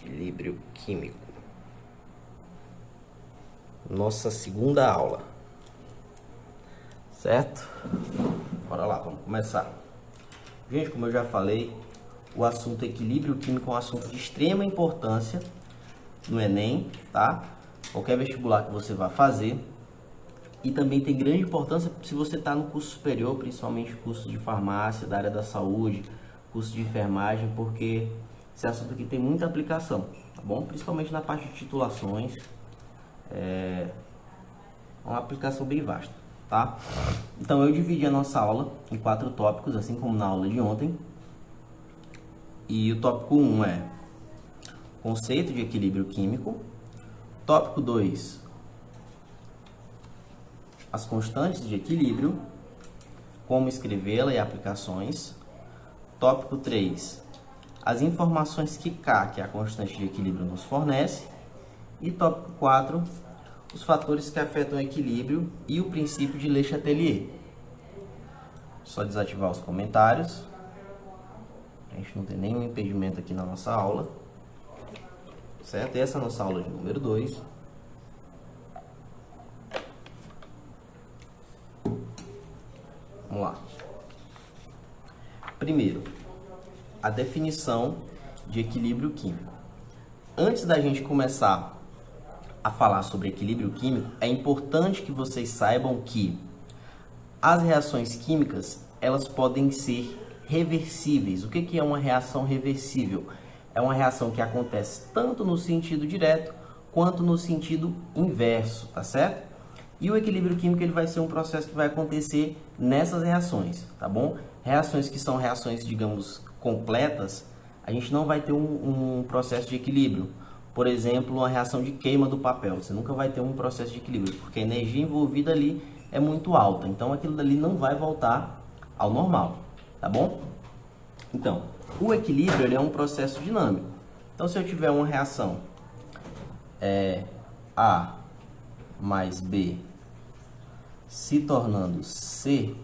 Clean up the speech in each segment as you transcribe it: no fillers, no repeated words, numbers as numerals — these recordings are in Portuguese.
Equilíbrio químico. Nossa segunda aula. Certo? Bora lá, vamos começar. Gente, como eu já falei, o assunto equilíbrio químico é um assunto de extrema importância no Enem, tá? Qualquer vestibular que você vá fazer. E também tem grande importância se você está no curso superior, principalmente curso de farmácia, da área da saúde, curso de enfermagem, porque esse assunto aqui tem muita aplicação, tá bom? Principalmente na parte de titulações, é uma aplicação bem vasta, tá? Então eu dividi a nossa aula em 4 tópicos, assim como na aula de ontem. E o tópico 1 é conceito de equilíbrio químico. Tópico 2, as constantes de equilíbrio, como escrevê-la e aplicações. Tópico 3, as informações que K, que é a constante de equilíbrio, nos fornece. E tópico 4, os fatores que afetam o equilíbrio e o princípio de Le Chatelier. Só desativar os comentários. A gente não tem nenhum impedimento aqui na nossa aula. Certo? E essa é a nossa aula de número 2. Vamos lá. Primeiro, a definição de equilíbrio químico. Antes da gente começar a falar sobre equilíbrio químico, é importante que vocês saibam que as reações químicas, elas podem ser reversíveis. O que é uma reação reversível? É uma reação que acontece tanto no sentido direto quanto no sentido inverso, tá certo? E o equilíbrio químico ele vai ser um processo que vai acontecer nessas reações, tá bom? Reações que são reações, digamos, completas, a gente não vai ter um processo de equilíbrio. Por exemplo, uma reação de queima do papel. Você nunca vai ter um processo de equilíbrio, porque a energia envolvida ali é muito alta. Então, aquilo dali não vai voltar ao normal, tá bom? Então, o equilíbrio ele é um processo dinâmico. Então, se eu tiver uma reação A mais B se tornando C,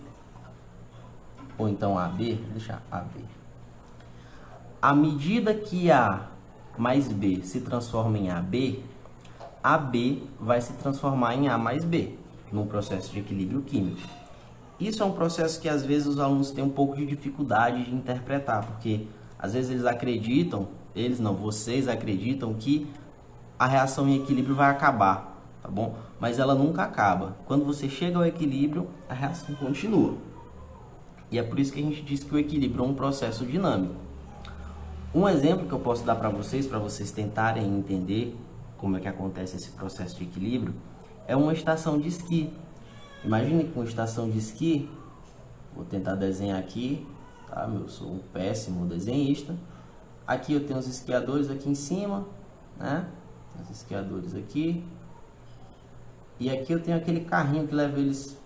ou então AB, vou deixar AB. À medida que A mais B se transforma em AB, AB vai se transformar em A mais B, num processo de equilíbrio químico. Isso é um processo que às vezes os alunos têm um pouco de dificuldade de interpretar, porque às vezes eles acreditam, vocês acreditam que a reação em equilíbrio vai acabar, tá bom? Mas ela nunca acaba. Quando você chega ao equilíbrio, a reação continua. E é por isso que a gente diz que o equilíbrio é um processo dinâmico. Um exemplo que eu posso dar para vocês tentarem entender como é que acontece esse processo de equilíbrio, é uma estação de esqui. Imagine que uma estação de esqui, vou tentar desenhar aqui, tá? Eu sou um péssimo desenhista. Aqui eu tenho os esquiadores aqui em cima, né? Os esquiadores aqui. E aqui eu tenho aquele carrinho que leva eles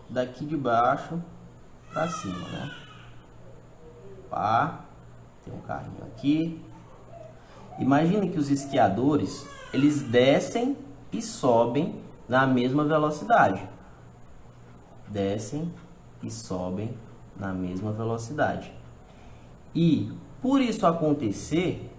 daqui de baixo para cima, né? Pá, tem um carrinho aqui. Imagine que os esquiadores, eles descem e sobem na mesma velocidade. Descem e sobem na mesma velocidade. E por isso acontecer,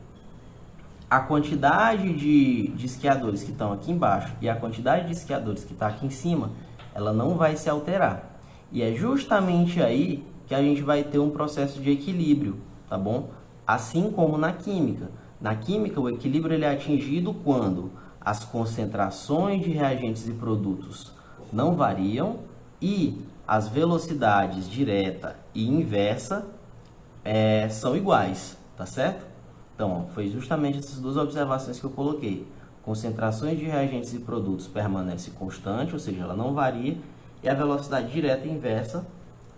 a quantidade de esquiadores que estão aqui embaixo e a quantidade de esquiadores que está aqui em cima, ela não vai se alterar. E é justamente aí que a gente vai ter um processo de equilíbrio, tá bom? Assim como na química. Na química, o equilíbrio ele é atingido quando as concentrações de reagentes e produtos não variam e as velocidades direta e inversa são iguais, tá certo? Então, foi justamente essas duas observações que eu coloquei. Concentrações de reagentes e produtos permanece constante, ou seja, ela não varia, e a velocidade direta e inversa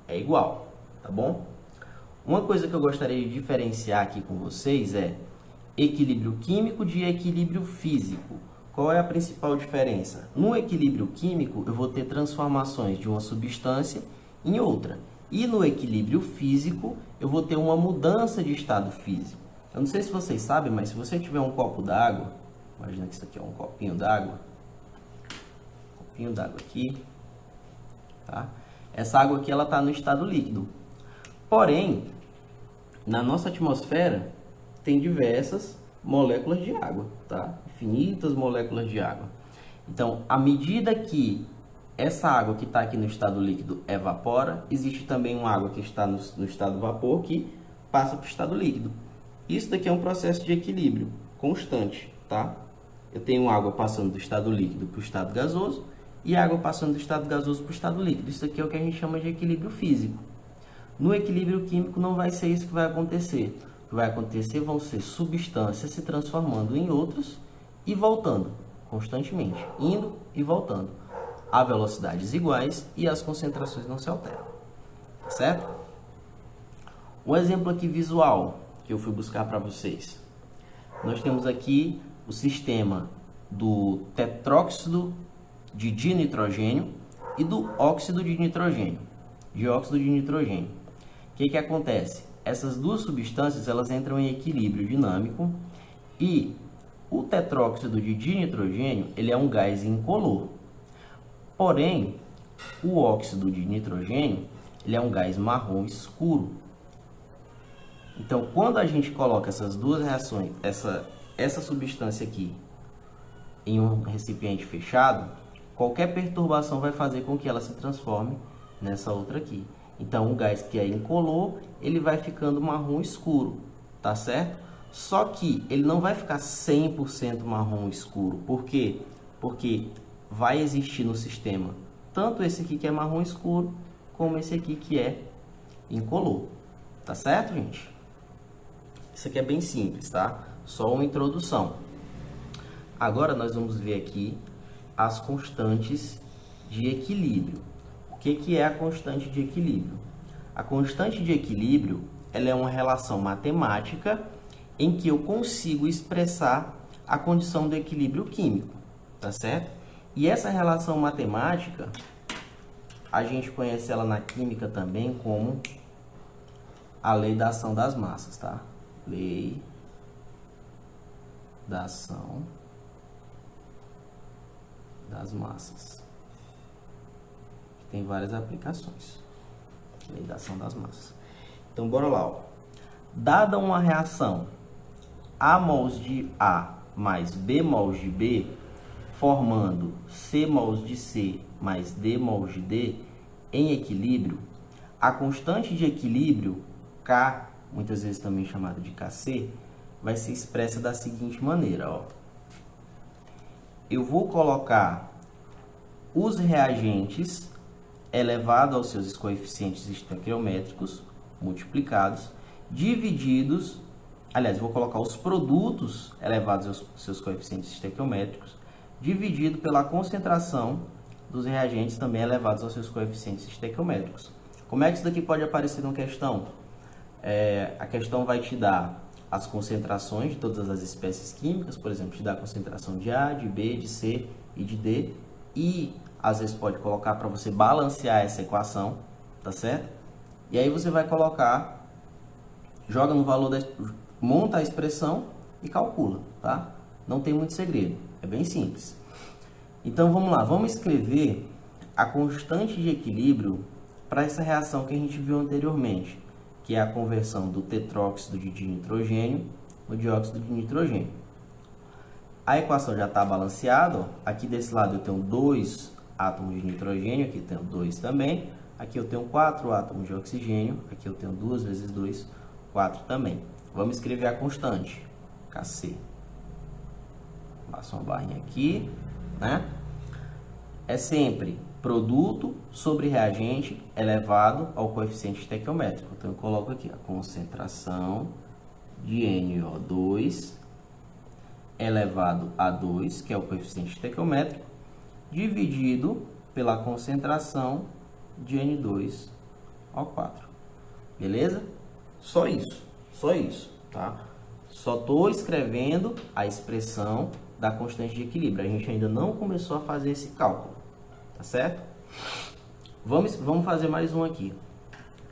é igual, tá bom? Uma coisa que eu gostaria de diferenciar aqui com vocês é equilíbrio químico de equilíbrio físico. Qual é a principal diferença? No equilíbrio químico, eu vou ter transformações de uma substância em outra. E no equilíbrio físico, eu vou ter uma mudança de estado físico. Eu não sei se vocês sabem, mas se você tiver um copo d'água, imagina que isso aqui é um copinho d'água. Copinho d'água aqui, tá? Essa água aqui, ela está no estado líquido. Porém, na nossa atmosfera, tem diversas moléculas de água, tá? Infinitas moléculas de água. Então, à medida que essa água que está aqui no estado líquido evapora, existe também uma água que está no estado vapor que passa para o estado líquido. Isso daqui é um processo de equilíbrio constante, tá? Eu tenho água passando do estado líquido para o estado gasoso e água passando do estado gasoso para o estado líquido. Isso aqui é o que a gente chama de equilíbrio físico. No equilíbrio químico não vai ser isso que vai acontecer. O que vai acontecer vão ser substâncias se transformando em outras e voltando constantemente, indo e voltando a velocidades iguais e as concentrações não se alteram, certo? Um exemplo aqui visual que eu fui buscar para vocês. Nós temos aqui o sistema do tetróxido de dinitrogênio e do óxido de nitrogênio, dióxido de nitrogênio. O que acontece? Essas duas substâncias elas entram em equilíbrio dinâmico e o tetróxido de dinitrogênio ele é um gás incolor. Porém, o óxido de nitrogênio ele é um gás marrom escuro. Então, quando a gente coloca essas duas reações, essa substância aqui em um recipiente fechado, qualquer perturbação vai fazer com que ela se transforme nessa outra aqui. Então, o gás que é incolor, ele vai ficando marrom escuro, tá certo? Só que ele não vai ficar 100% marrom escuro. Por quê? Porque vai existir no sistema tanto esse aqui que é marrom escuro, como esse aqui que é incolor. Tá certo, gente? Isso aqui é bem simples, tá? Só uma introdução. Agora nós vamos ver aqui as constantes de equilíbrio. O que é a constante de equilíbrio? A constante de equilíbrio ela é uma relação matemática em que eu consigo expressar a condição do equilíbrio químico, tá certo? E essa relação matemática, a gente conhece ela na química também como a lei da ação das massas, tá? Lei da ação das massas. Tem várias aplicações. Lei da ação das massas. Então, bora lá. Ó. Dada uma reação A mols de A mais B mols de B, formando C mols de C mais D mols de D em equilíbrio, a constante de equilíbrio, K, muitas vezes também chamada de Kc, vai ser expressa da seguinte maneira. Ó. Eu vou colocar os reagentes elevado aos seus coeficientes estequiométricos multiplicados, divididos, aliás, vou colocar os produtos elevados aos seus coeficientes estequiométricos, dividido pela concentração dos reagentes também elevados aos seus coeficientes estequiométricos. Como é que isso daqui pode aparecer numa questão? A questão vai te dar as concentrações de todas as espécies químicas, por exemplo, te dá a concentração de A, de B, de C e de D, e às vezes pode colocar para você balancear essa equação, tá certo? E aí você vai colocar, joga no valor, monta a expressão e calcula, tá? Não tem muito segredo, é bem simples. Então vamos lá, vamos escrever a constante de equilíbrio para essa reação que a gente viu anteriormente, que é a conversão do tetróxido de dinitrogênio no dióxido de nitrogênio. A equação já está balanceada, ó. Aqui desse lado eu tenho 2 átomos de nitrogênio, aqui eu tenho 2 também, aqui eu tenho 4 átomos de oxigênio, aqui eu tenho 2 vezes 2, 4 também. Vamos escrever a constante, Kc. Passa uma barrinha aqui, né? É sempre produto sobre reagente elevado ao coeficiente estequiométrico. Então, eu coloco aqui a concentração de NO2 elevado a 2, que é o coeficiente estequiométrico, dividido pela concentração de N2O4. Beleza? Só isso, tá? Só estou escrevendo a expressão da constante de equilíbrio. A gente ainda não começou a fazer esse cálculo, tá certo? Vamos fazer mais um aqui,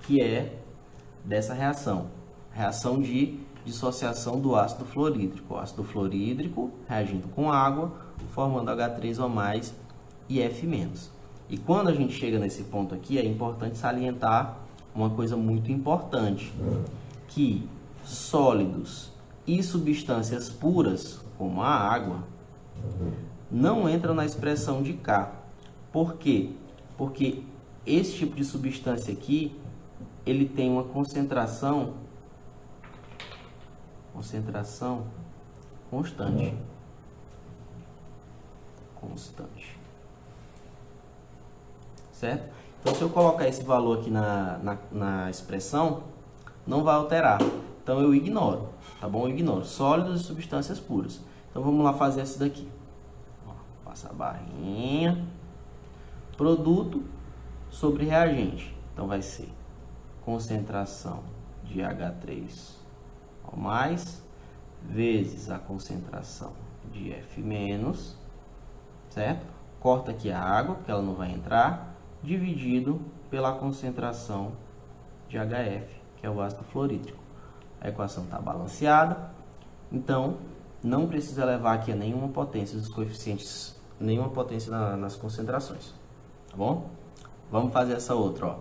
que é dessa reação. Reação de dissociação do ácido fluorídrico. O ácido fluorídrico reagindo com água, formando H3O+, e F-. E quando a gente chega nesse ponto aqui, é importante salientar uma coisa muito importante, que sólidos e substâncias puras, como a água, não entram na expressão de K. Por quê? Porque esse tipo de substância aqui, ele tem uma concentração constante. Certo? Então, se eu colocar esse valor aqui na expressão, não vai alterar. Então, eu ignoro, tá bom? Eu ignoro sólidos e substâncias puras. Então, vamos lá fazer essa daqui. Ó, passa a barrinha. Produto sobre reagente. Então, vai ser concentração de H3O+, vezes a concentração de F-, certo? Corta aqui a água, porque ela não vai entrar, dividido pela concentração de HF, que é o ácido fluorídrico. A equação está balanceada, então não precisa levar aqui a nenhuma potência dos coeficientes, nenhuma potência nas concentrações, tá bom? Vamos fazer essa outra, ó.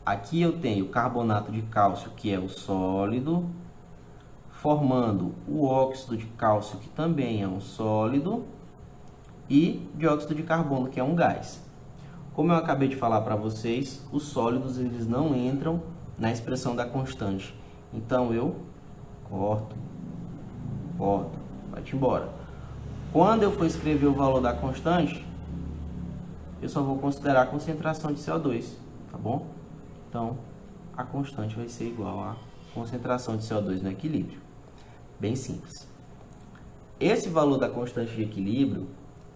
Aqui eu tenho carbonato de cálcio, que é o sólido, formando o óxido de cálcio, que também é um sólido, e dióxido de carbono, que é um gás. Como eu acabei de falar para vocês, os sólidos eles não entram na expressão da constante. Então eu corto, vai-te embora. Quando eu for escrever o valor da constante, eu só vou considerar a concentração de CO2, tá bom? Então, a constante vai ser igual à concentração de CO2 no equilíbrio. Bem simples. Esse valor da constante de equilíbrio,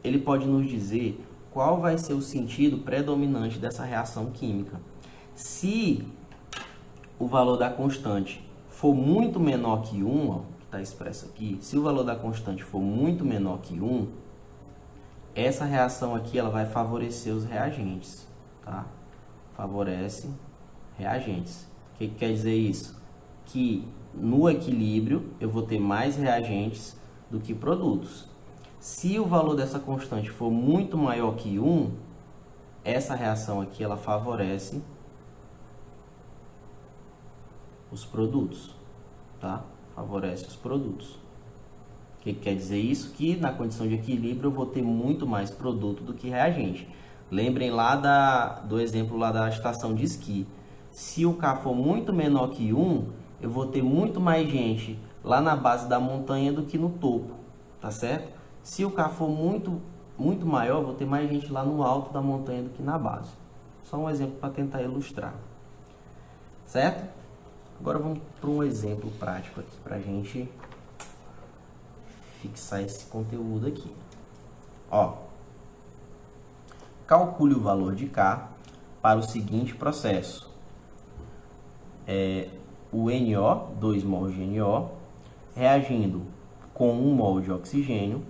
ele pode nos dizer qual vai ser o sentido predominante dessa reação química. Se o valor da constante for muito menor que 1, ó, que está expresso aqui, se o valor da constante for muito menor que 1, essa reação aqui ela vai favorecer os reagentes, tá? Favorece reagentes. O que quer dizer isso? Que no equilíbrio eu vou ter mais reagentes do que produtos. Se o valor dessa constante for muito maior que 1, essa reação aqui ela favorece os produtos, tá? Favorece os produtos. O que quer dizer isso? Que na condição de equilíbrio eu vou ter muito mais produto do que reagente. Lembrem lá do exemplo lá da estação de esqui. Se o K for muito menor que 1, eu vou ter muito mais gente lá na base da montanha do que no topo, tá certo? Se o K for muito maior, eu vou ter mais gente lá no alto da montanha do que na base. Só um exemplo para tentar ilustrar, certo? Agora vamos para um exemplo prático aqui para a gente fixar esse conteúdo aqui. Ó, calcule o valor de K para o seguinte processo. O NO, 2 mols de NO, reagindo com 1 mol de oxigênio,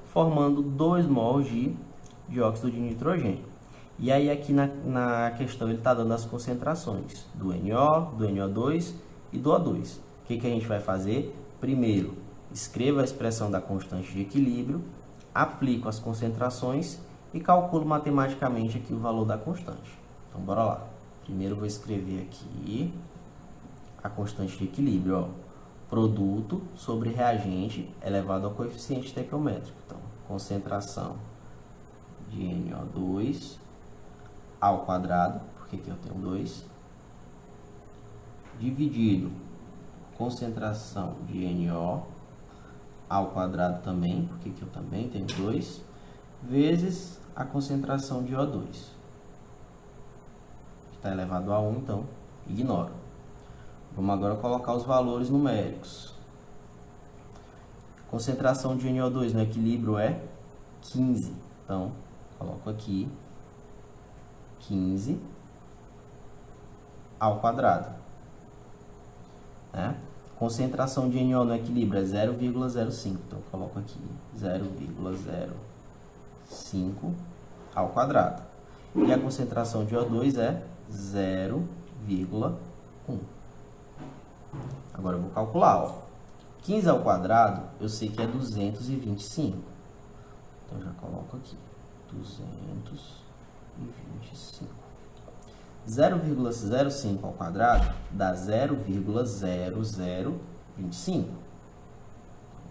formando 2 mols de dióxido de nitrogênio. E aí aqui na questão ele está dando as concentrações do NO, do NO2 e do O2. O que a gente vai fazer? Primeiro, escreva a expressão da constante de equilíbrio, aplico as concentrações e calculo matematicamente aqui o valor da constante. Então, bora lá. Primeiro, eu vou escrever aqui a constante de equilíbrio, ó. Produto sobre reagente elevado ao coeficiente estequiométrico. Então, concentração de NO2 ao quadrado, porque aqui eu tenho 2, dividido concentração de NO ao quadrado também, porque aqui eu também tenho 2, vezes a concentração de O2, que está elevado a 1, então ignoro. Vamos agora colocar os valores numéricos. Concentração de NO2 no equilíbrio é 15. Então, coloco aqui 15 ao quadrado. Né? Concentração de NO no equilíbrio é 0,05. Então, coloco aqui 0,05 ao quadrado. E a concentração de O2 é 0,1. Agora eu vou calcular, ó. 15 ao quadrado, eu sei que é 225. Então, eu já coloco aqui 225. 0,05 ao quadrado dá 0,0025.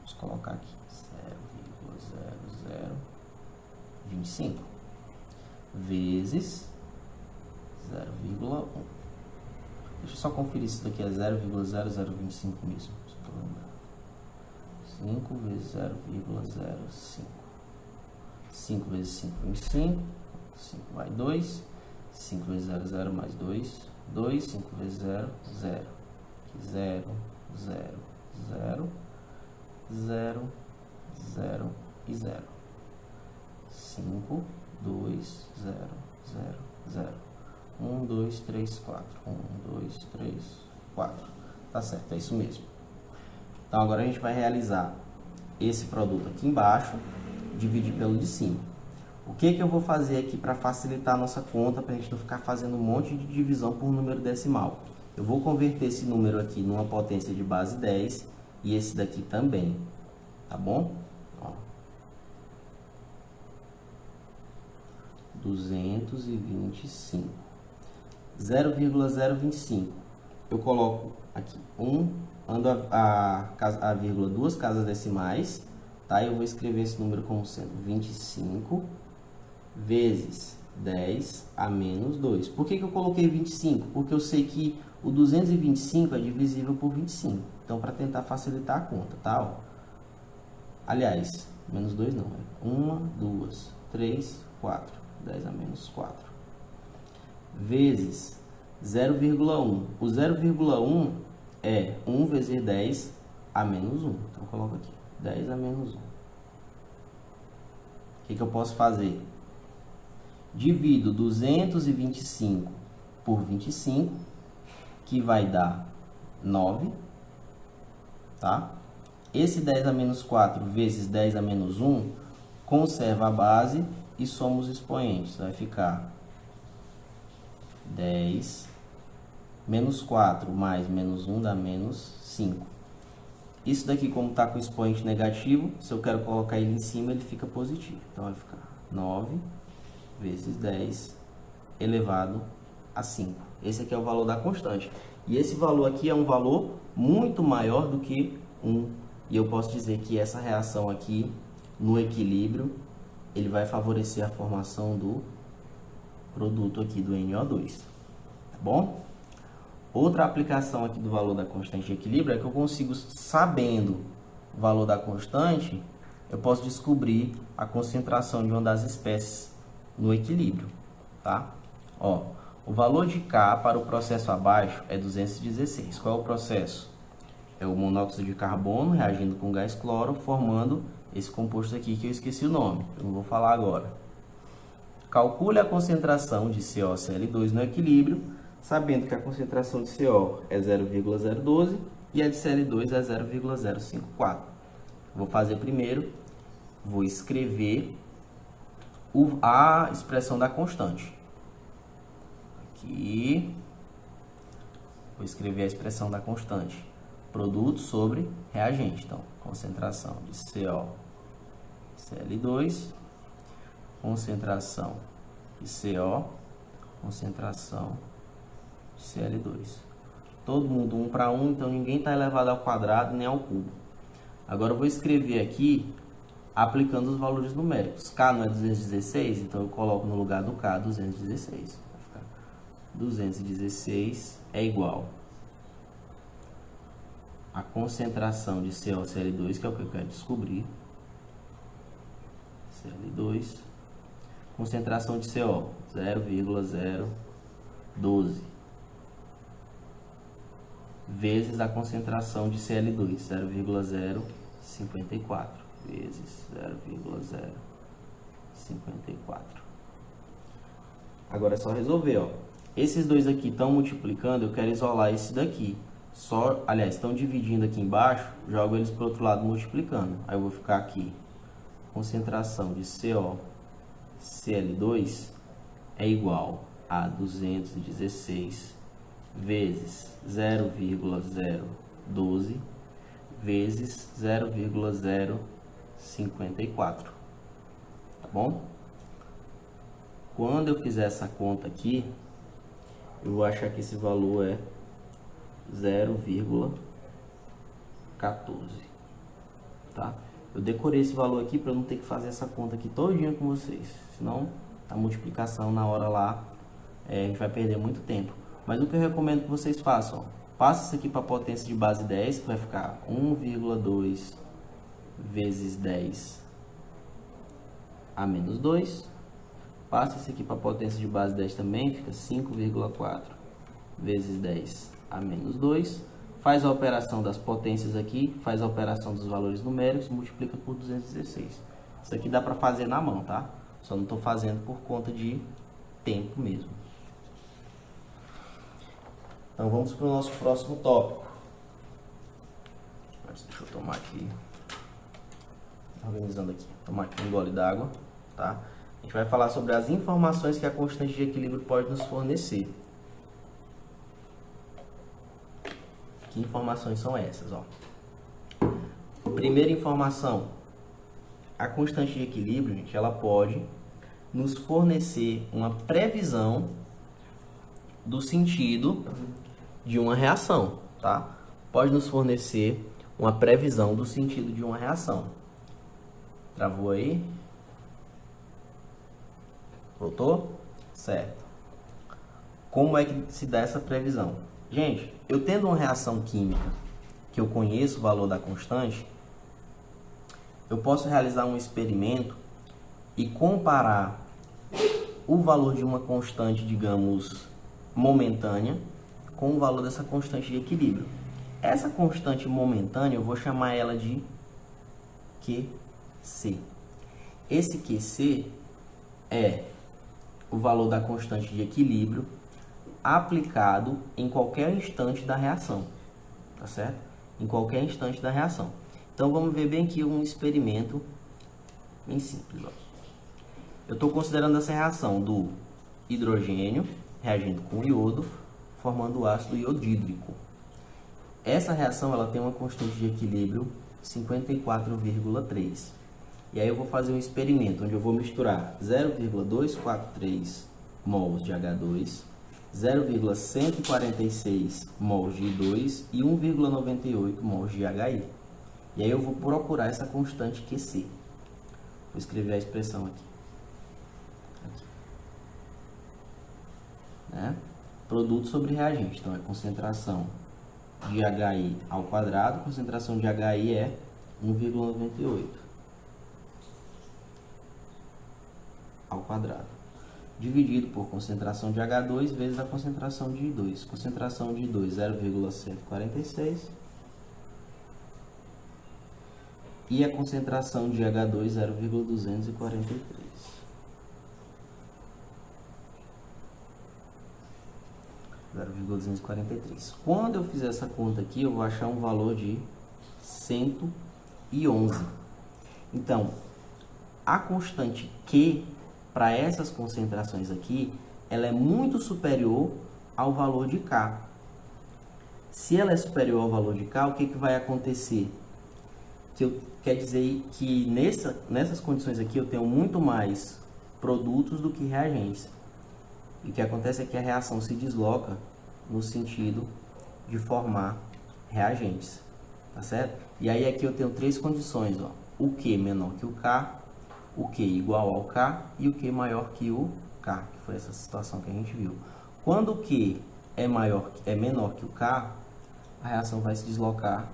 Vamos colocar aqui 0,0025 vezes 0,1. Deixa eu só conferir se isso daqui é 0,0025 mesmo. 5 vezes 0,05. 5 vezes 5, 25. 5 vai 2. 5 vezes 0, 0 mais 2. 2, 5 vezes 0, 0. 0, 0, 0, 0, 0 e 0. 5, 2, 0, 0, 0. 1, 2, 3, 4. 1, 2, 3, 4. Tá certo, é isso mesmo. Então, agora a gente vai realizar esse produto aqui embaixo, dividir pelo de cima. O que eu vou fazer aqui para facilitar a nossa conta, para a gente não ficar fazendo um monte de divisão por número decimal? Eu vou converter esse número aqui numa potência de base 10 e esse daqui também, tá bom? Ó. 225. 0,025. Eu coloco aqui 1, ando a vírgula duas casas decimais, tá? Eu vou escrever esse número como sendo 25 vezes 10 a menos 2. Por que eu coloquei 25? Porque eu sei que o 225 é divisível por 25. Então, para tentar facilitar a conta, tá? Ó. Aliás, menos 2 não. É 1, 2, 3, 4. 10 a menos 4. Vezes 0,1. O 0,1 é 1 vezes 10 a menos 1. Então, coloco aqui 10 a menos 1. O que eu posso fazer? Divido 225 por 25, que vai dar 9, tá? Esse 10 a menos 4 vezes 10 a menos 1, conserva a base e soma os expoentes. Vai ficar 10 menos 4 mais menos 1 dá menos 5. Isso daqui, como está com o expoente negativo, se eu quero colocar ele em cima, ele fica positivo. Então, vai ficar 9 vezes 10 elevado a 5. Esse aqui é o valor da constante. E esse valor aqui é um valor muito maior do que 1. E eu posso dizer que essa reação aqui, no equilíbrio, ele vai favorecer a formação do produto aqui do NO2. Tá bom? Outra aplicação aqui do valor da constante de equilíbrio é que eu consigo, sabendo o valor da constante, eu posso descobrir a concentração de uma das espécies no equilíbrio, tá? Ó, o valor de K para o processo abaixo é 216. Qual é o processo? É o monóxido de carbono reagindo com gás cloro, formando esse composto aqui que eu esqueci o nome, eu não vou falar agora. Calcule a concentração de COCl2 no equilíbrio, sabendo que a concentração de CO é 0,012 e a de Cl2 é 0,054. Vou fazer primeiro, vou escrever a expressão da constante. Aqui, vou escrever a expressão da constante. Produto sobre reagente. Então, concentração de COCl2, concentração de CO, concentração de Cl2. Todo mundo 1 para 1, então ninguém está elevado ao quadrado nem ao cubo. Agora eu vou escrever aqui aplicando os valores numéricos. K não é 216, então eu coloco no lugar do K 216. Vai ficar 216 é igual a concentração de COCl2, que é o que eu quero descobrir. Cl2, concentração de CO, 0,012, vezes a concentração de Cl2, 0,054, vezes 0,054. Agora é só resolver, ó. Esses dois aqui estão multiplicando, eu quero isolar esse daqui. Aliás, estão dividindo aqui embaixo, jogo eles para o outro lado multiplicando. Aí eu vou ficar aqui, concentração de COCl2 é igual a 216 vezes 0,012 vezes 0,054. Tá bom? Quando eu fizer essa conta aqui, eu vou achar que esse valor é 0,14. tá? Eu decorei esse valor aqui para não ter que fazer essa conta aqui todinha com vocês, senão a multiplicação na hora lá a gente vai perder muito tempo. Mas o que eu recomendo que vocês façam, ó, passa isso aqui para a potência de base 10, que vai ficar 1,2 vezes 10 a menos 2. Passa isso aqui para a potência de base 10 também, fica 5,4 vezes 10 a menos 2. Faz a operação das potências aqui, faz a operação dos valores numéricos, multiplica por 216. Isso aqui dá para fazer na mão, tá? Só não estou fazendo por conta de tempo mesmo. Então vamos para o nosso próximo tópico. Deixa eu tomar aqui, organizando aqui, tomar aqui um gole d'água, tá? A gente vai falar sobre as informações que a constante de equilíbrio pode nos fornecer. Que informações são essas, ó? Primeira informação, a constante de equilíbrio, gente, ela pode nos fornecer uma previsão do sentido de uma reação, tá? Pode nos fornecer uma previsão do sentido de uma reação. Travou aí? Voltou? Certo. Como é que se dá essa previsão? Gente, eu tendo uma reação química que eu conheço o valor da constante, eu posso realizar um experimento e comparar o valor de uma constante, digamos, momentânea, com o valor dessa constante de equilíbrio. Essa constante momentânea, eu vou chamar ela de QC. Esse QC é o valor da constante de equilíbrio aplicado em qualquer instante da reação, tá certo? Em qualquer instante da reação. Então, vamos ver bem aqui um experimento bem simples, ó. Eu estou considerando essa reação do hidrogênio reagindo com iodo, formando o ácido iodídrico. Essa reação ela tem uma constante de equilíbrio 54,3. E aí eu vou fazer um experimento onde eu vou misturar 0,243 mols de H2, 0,146 mols de I2 e 1,98 mols de HI. E aí eu vou procurar essa constante QC. Vou escrever a expressão aqui. Né? Produto sobre reagente. Então é concentração de HI ao quadrado, concentração de HI é 1,98 ao quadrado, dividido por concentração de H2 vezes a concentração de I2. Concentração de I2, 0,146. E a concentração de H2, 0,243. Quando eu fizer essa conta aqui, eu vou achar um valor de 111. Então, a constante Q, para essas concentrações aqui, ela é muito superior ao valor de K. Se ela é superior ao valor de K, o que vai acontecer? Quer dizer que nessas condições aqui eu tenho muito mais produtos do que reagentes. E o que acontece é que a reação se desloca no sentido de formar reagentes, tá certo? E aí aqui eu tenho três condições, ó. O Q menor que o K, o Q igual ao K e o Q maior que o K, que foi essa situação que a gente viu. Quando o Q é menor que o K, a reação vai se deslocar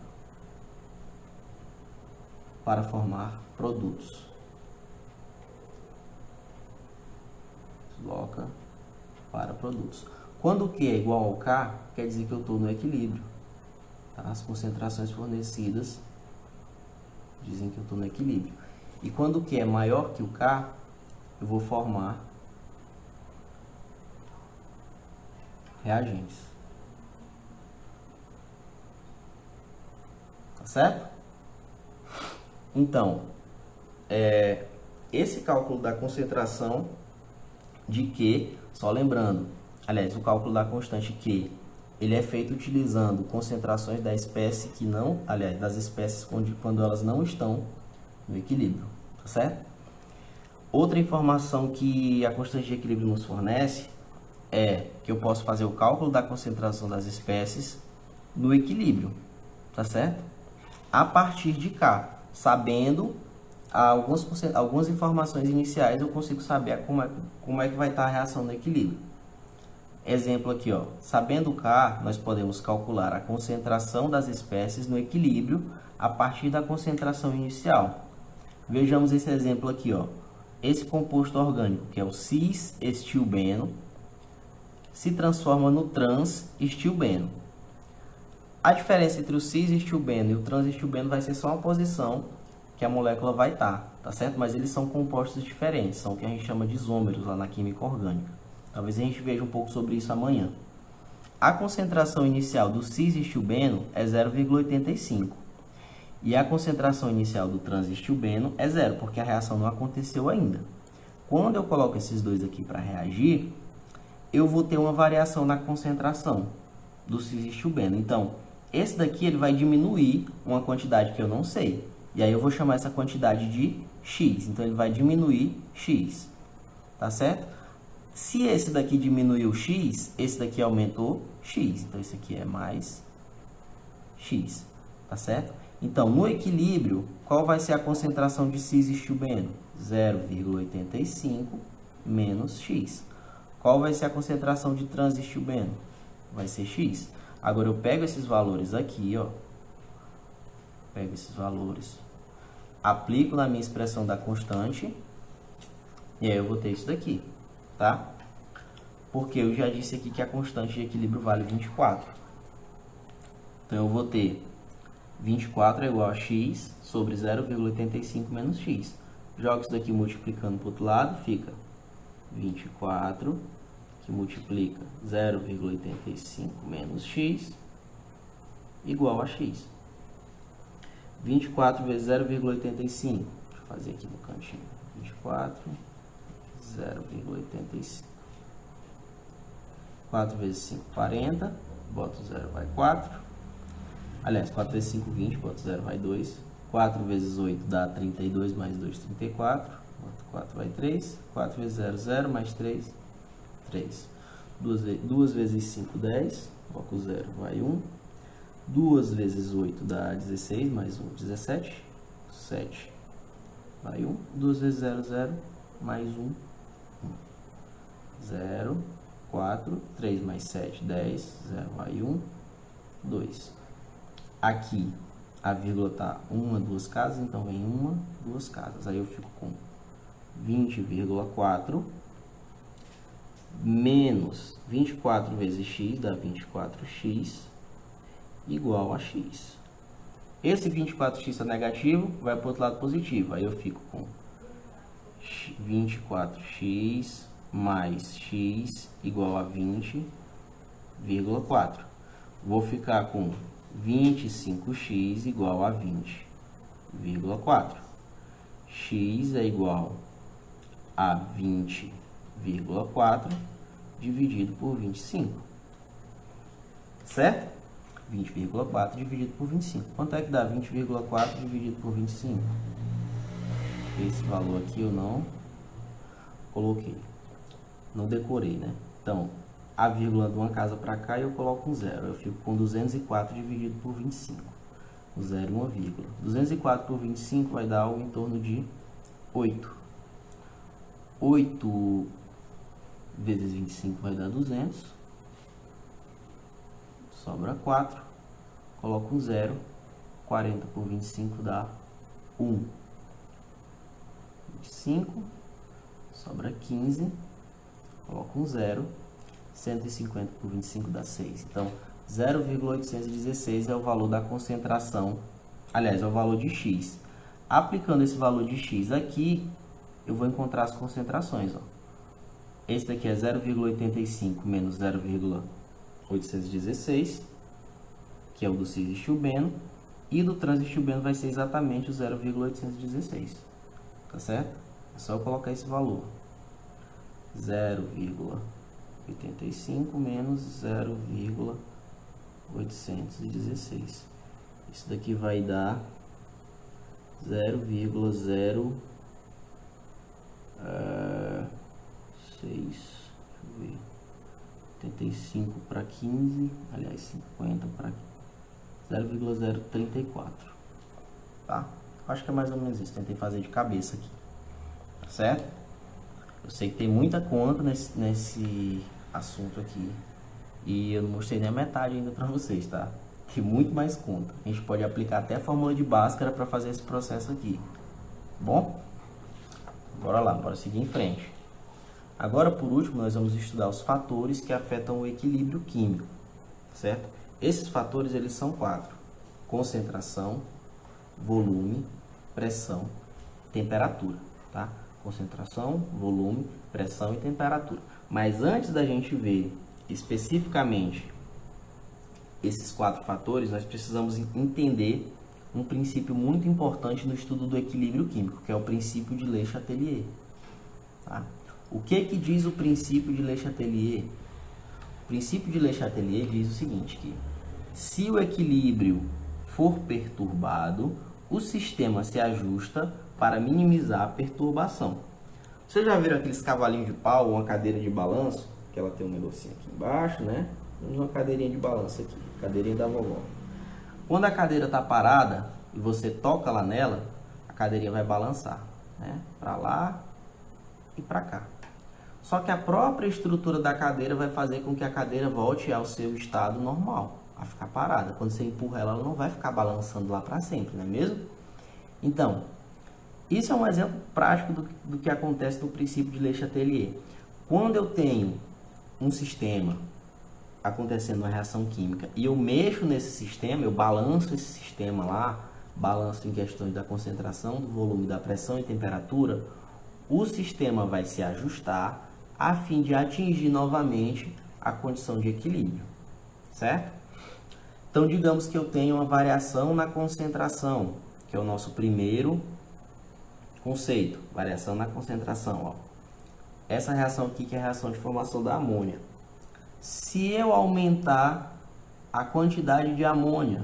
para formar produtos. Desloca para produtos. Quando o Q é igual ao K, quer dizer que eu estou no equilíbrio. Tá? As concentrações fornecidas dizem que eu estou no equilíbrio. E quando o Q é maior que o K, eu vou formar reagentes. Tá certo? Então, esse cálculo da concentração de Q, só lembrando, aliás, o cálculo da constante Q, ele é feito utilizando concentrações da espécie que não, aliás, das espécies quando elas não estão no equilíbrio, tá certo? Outra informação que a constante de equilíbrio nos fornece é que eu posso fazer o cálculo da concentração das espécies no equilíbrio, tá certo? A partir de K. sabendo algumas informações iniciais, eu consigo saber como é que vai estar a reação no equilíbrio. Exemplo aqui, ó. Sabendo K, nós podemos calcular a concentração das espécies no equilíbrio a partir da concentração inicial. Vejamos esse exemplo aqui, ó. Esse composto orgânico, que é o cis-estilbeno, se transforma no trans-estilbeno. A diferença entre o cis-estilbeno e o trans-estilbeno vai ser só uma posição que a molécula vai estar, tá certo? Mas eles são compostos diferentes, são o que a gente chama de isômeros lá na química orgânica. Talvez a gente veja um pouco sobre isso amanhã. A concentração inicial do cis-estilbeno é 0,85. E a concentração inicial do trans-estilbeno é 0, porque a reação não aconteceu ainda. Quando eu coloco esses dois aqui para reagir, eu vou ter uma variação na concentração do cis-estilbeno. Então, esse daqui ele vai diminuir uma quantidade que eu não sei. E aí eu vou chamar essa quantidade de X. Então, ele vai diminuir X. Tá certo? Se esse daqui diminuiu X, esse daqui aumentou X. Então, esse aqui é mais X. Tá certo? Então, no equilíbrio, qual vai ser a concentração de cis-estilbeno? 0,85 menos X. Qual vai ser a concentração de trans-estilbeno? Vai ser X. Agora, eu pego esses valores aqui, ó. Pego esses valores, aplico na minha expressão da constante, e aí eu vou ter isso daqui, tá? Porque eu já disse aqui que a constante de equilíbrio vale 24. Então, eu vou ter 24 é igual a x sobre 0,85 menos x. Jogo isso daqui multiplicando para o outro lado, fica 24, que multiplica 0,85 menos x, igual a x. 24 vezes 0,85, deixa eu fazer aqui no cantinho, 24, 0,85. 4 vezes 5, 40, boto 0, vai 4. Aliás, 4 vezes 5, 20, boto 0, vai 2. 4 vezes 8 dá 32, mais 2, 34. Boto 4, vai 3. 4 vezes 0, 0, mais 3, 3. 2 vezes 5, 10. Coloco 0, vai 1. 2 vezes 8 dá 16, mais 1, 17. 7, vai 1. 2 vezes 0, 0, mais 1, 1. 0, 4. 3 mais 7, 10. 0, vai 1, 2. Aqui a vírgula está uma, duas casas, então vem uma, duas casas. Aí eu fico com 20,4 menos 24 vezes x dá 24x igual a x. Esse 24x está negativo, vai para o outro lado positivo. Aí eu fico com 24x mais x igual a 20,4. Vou ficar com 25x igual a 20,4. X é igual a 20,4 dividido por 25. Certo? 20,4 dividido por 25. Quanto é que dá 20,4 dividido por 25? Esse valor aqui eu não coloquei. Não decorei, né? Então, a vírgula de uma casa para cá e eu coloco um zero. Eu fico com 204 dividido por 25. O zero e uma vírgula. 204 por 25 vai dar algo em torno de 8. 8 vezes 25 vai dar 200. Sobra 4. Coloco um zero. 40 por 25 dá 1. 25. Sobra 15. Coloco um zero. 150 por 25 dá 6. Então, 0,816 é o valor da concentração. Aliás, é o valor de x. Aplicando esse valor de x aqui, eu vou encontrar as concentrações. Ó. Esse daqui é 0,85 menos 0,816, que é o do cis-estilbeno. E do trans-estilbeno vai ser exatamente o 0,816. Tá certo? É só eu colocar esse valor. 0,85 menos 0,816. Isso daqui vai dar 0,06, deixa eu ver, 85 para 15, aliás, 50 para 0,034, tá? Acho que é mais ou menos isso. Tentei fazer de cabeça aqui. Tá certo? Eu sei que tem muita conta nesse assunto aqui. E eu não mostrei nem a metade ainda para vocês, tá? Tem muito mais conta. A gente pode aplicar até a fórmula de Bhaskara para fazer esse processo aqui. Bom? Bora lá, bora seguir em frente. Agora, por último, nós vamos estudar os fatores que afetam o equilíbrio químico, certo? Esses fatores, eles são 4. Concentração, volume, pressão, temperatura, tá? Concentração, volume, pressão e temperatura. Mas antes da gente ver especificamente esses 4 fatores, nós precisamos entender um princípio muito importante no estudo do equilíbrio químico, que é o princípio de Le Chatelier. Tá? O que diz o princípio de Le Chatelier? O princípio de Le Chatelier diz o seguinte, que se o equilíbrio for perturbado, o sistema se ajusta para minimizar a perturbação. Vocês já viram aqueles cavalinhos de pau, uma cadeira de balanço? Que ela tem um negocinho aqui embaixo, né? Uma cadeirinha de balanço aqui, cadeirinha da vovó. Quando a cadeira está parada e você toca lá nela, a cadeirinha vai balançar, né? Para lá e para cá. Só que a própria estrutura da cadeira vai fazer com que a cadeira volte ao seu estado normal, a ficar parada. Quando você empurra ela, ela não vai ficar balançando lá para sempre, não é mesmo? Então, isso é um exemplo prático do que acontece no princípio de Le Chatelier. Quando eu tenho um sistema acontecendo uma reação química e eu mexo nesse sistema, eu balanço esse sistema lá, balanço em questões da concentração, do volume, da pressão e temperatura, o sistema vai se ajustar a fim de atingir novamente a condição de equilíbrio, certo? Então, digamos que eu tenho uma variação na concentração, que é o nosso primeiro conceito, variação na concentração, ó. Essa reação aqui que é a reação de formação da amônia. Se eu aumentar a quantidade de amônia,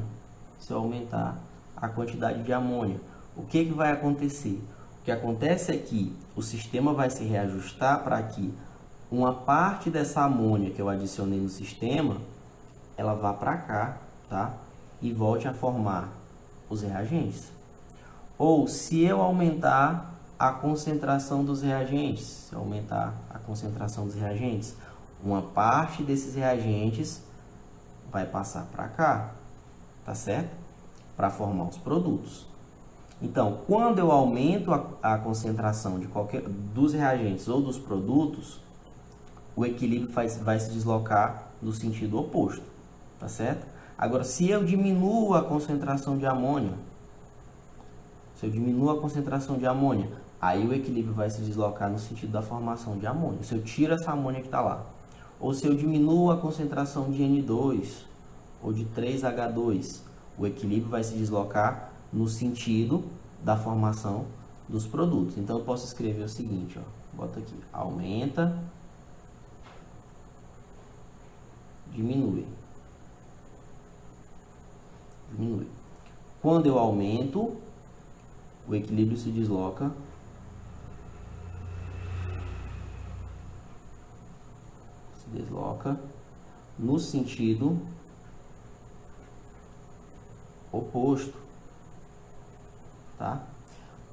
o que vai acontecer? O que acontece é que o sistema vai se reajustar para que uma parte dessa amônia que eu adicionei no sistema, ela vá para cá, tá? E volte a formar os reagentes. Ou se eu aumentar a concentração dos reagentes, uma parte desses reagentes vai passar para cá, tá certo? Para formar os produtos. Então, quando eu aumento a concentração dos reagentes ou dos produtos, o equilíbrio vai se deslocar no sentido oposto, tá certo? Agora, se eu diminuo a concentração de amônia, aí o equilíbrio vai se deslocar no sentido da formação de amônia. Se eu tiro essa amônia que está lá, ou se eu diminuo a concentração de N2 ou de 3H2, o equilíbrio vai se deslocar no sentido da formação dos produtos. Então, eu posso escrever o seguinte, ó, bota aqui, aumenta, diminui. Quando eu aumento, o equilíbrio se desloca no sentido oposto, tá?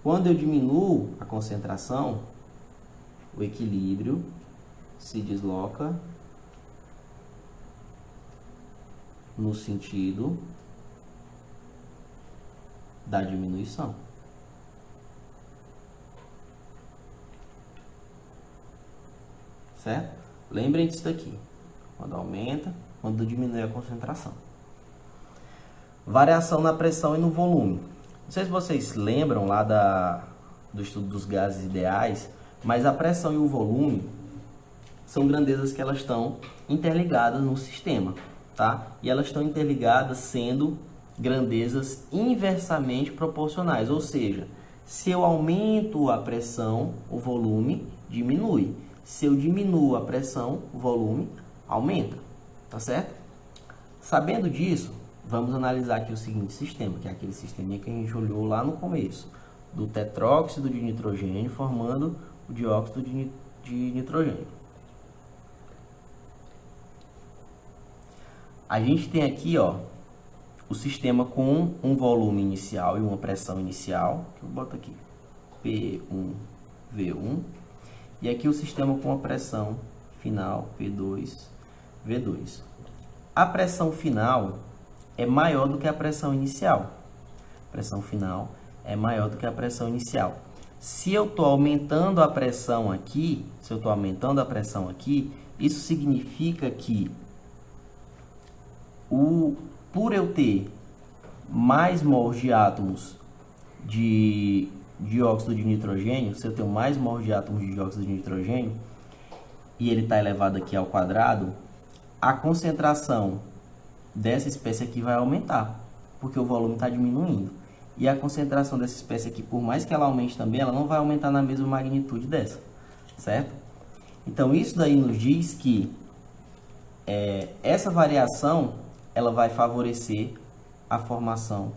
Quando eu diminuo a concentração, o equilíbrio se desloca no sentido da diminuição. Certo? Lembrem disso daqui. Quando aumenta, quando diminui a concentração. Variação na pressão e no volume. Não sei se vocês lembram lá do estudo dos gases ideais, mas a pressão e o volume são grandezas que elas estão interligadas no sistema, tá? E elas estão interligadas sendo grandezas inversamente proporcionais, ou seja, se eu aumento a pressão, o volume diminui. Se eu diminuo a pressão, o volume aumenta, tá certo? Sabendo disso, vamos analisar aqui o seguinte sistema, que é aquele sisteminha que a gente olhou lá no começo, do tetróxido de nitrogênio formando o dióxido de nitrogênio. A gente tem aqui, ó, o sistema com um volume inicial e uma pressão inicial, que eu boto aqui P1, V1, e aqui o sistema com a pressão final P2, V2. A pressão final é maior do que a pressão inicial. A pressão final é maior do que a pressão inicial. Se eu estou aumentando a pressão aqui, isso significa que por eu ter mais mols de átomos de dióxido de nitrogênio, se eu tenho mais mols de átomos de dióxido de nitrogênio, e ele está elevado aqui ao quadrado, a concentração dessa espécie aqui vai aumentar, porque o volume está diminuindo. E a concentração dessa espécie aqui, por mais que ela aumente também, ela não vai aumentar na mesma magnitude dessa, certo? Então, isso daí nos diz que essa variação, ela vai favorecer a formação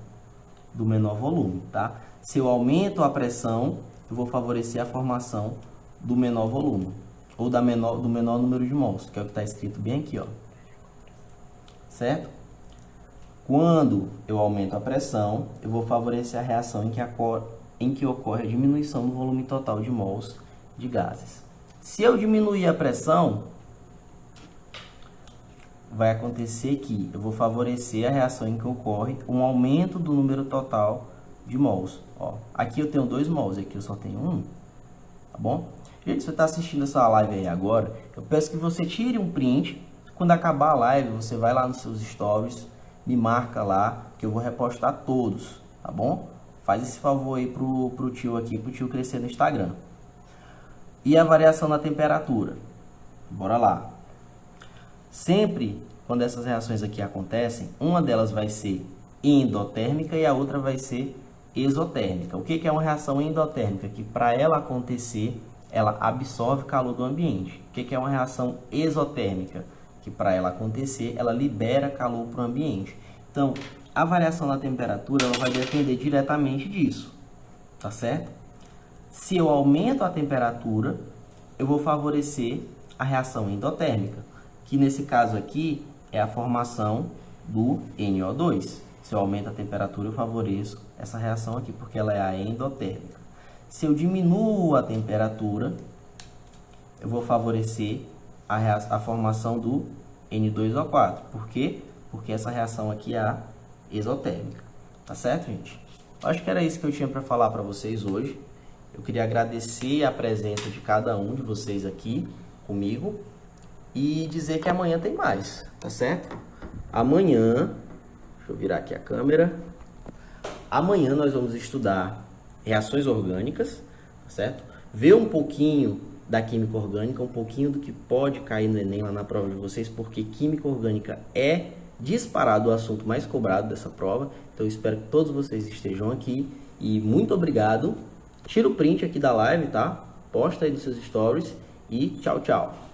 do menor volume, tá? Se eu aumento a pressão, eu vou favorecer a formação do menor volume, ou do menor número de mols, que é o que está escrito bem aqui, ó. Certo? Quando eu aumento a pressão, eu vou favorecer a reação em que ocorre a diminuição do volume total de mols de gases. Se eu diminuir a pressão, vai acontecer que eu vou favorecer a reação em que ocorre um aumento do número total de mols. Ó, aqui eu tenho 2 mols, aqui eu só tenho 1, tá bom? Gente, se você está assistindo essa live aí agora, eu peço que você tire um print. Quando acabar a live, você vai lá nos seus stories, me marca lá, que eu vou repostar todos, tá bom? Faz esse favor aí pro tio aqui, pro tio crescer no Instagram. E a variação na temperatura? Bora lá. Sempre, quando essas reações aqui acontecem, uma delas vai ser endotérmica e a outra vai ser exotérmica. O que é uma reação endotérmica? Que para ela acontecer, ela absorve calor do ambiente. O que é uma reação exotérmica? Que para ela acontecer, ela libera calor para o ambiente. Então, a variação na temperatura ela vai depender diretamente disso, tá certo? Se eu aumento a temperatura, eu vou favorecer a reação endotérmica, que nesse caso aqui é a formação do NO2. Se eu aumento a temperatura, eu favoreço essa reação aqui, porque ela é a endotérmica. Se eu diminuo a temperatura, eu vou favorecer a formação do N2O4. Por quê? Porque essa reação aqui é a exotérmica. Tá certo, gente? Acho que era isso que eu tinha para falar para vocês hoje. Eu queria agradecer a presença de cada um de vocês aqui comigo e dizer que amanhã tem mais, tá certo? Amanhã, deixa eu virar aqui a câmera. Amanhã nós vamos estudar reações orgânicas, tá certo? Ver um pouquinho da química orgânica, um pouquinho do que pode cair no Enem lá na prova de vocês, porque química orgânica é disparado o assunto mais cobrado dessa prova. Então eu espero que todos vocês estejam aqui e muito obrigado. Tira o print aqui da live, tá? Posta aí nos seus stories e tchau, tchau.